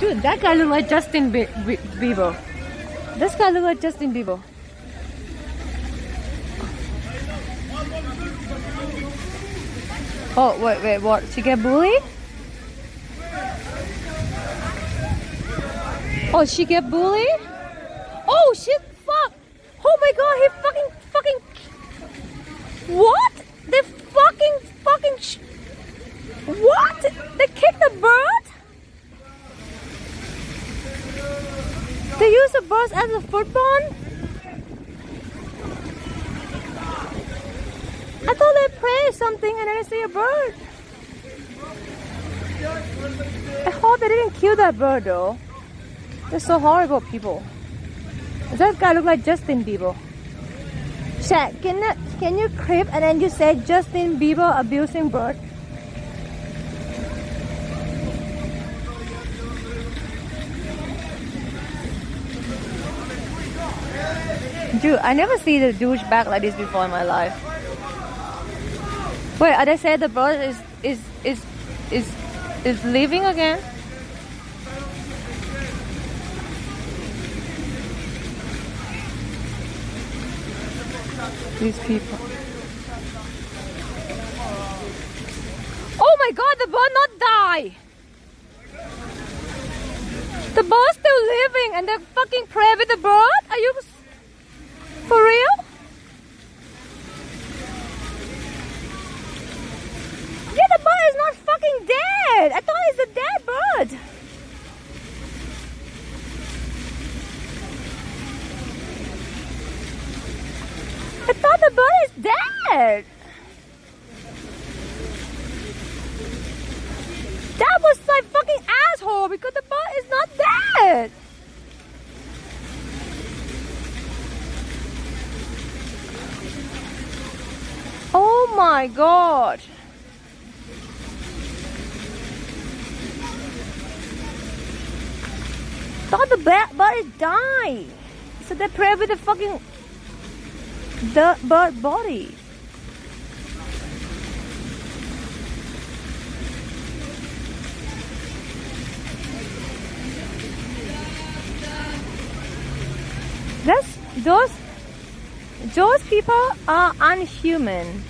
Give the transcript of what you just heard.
Dude, that guy look like Justin Bieber. This guy look like Justin Bieber. Oh, wait, what? She get bullied? Oh, she get bullied? Oh, shit, fuck! Oh my god, he fucking... What? They fucking... What? They kicked the bird? They use the birds as a football? I thought they pray something and then I see a bird. I hope they didn't kill that bird though. They're so horrible people. Does that guy look like Justin Bieber? Chat, can you clip and then you say Justin Bieber abusing bird? Dude, I never see the douchebag like this before in my life. Wait, are they saying the bird is leaving again? These people. Oh my god, the bird not die! The bird's still living and they fucking pray with the bird? Are you for real? Yeah, the bird is not fucking dead! I thought it's a dead bird! I thought the bird is dead! That was like fucking asshole because the bird is not dead! Oh my god! Thought the bird is dying! So they pray with the fucking bird body. Those people are unhuman.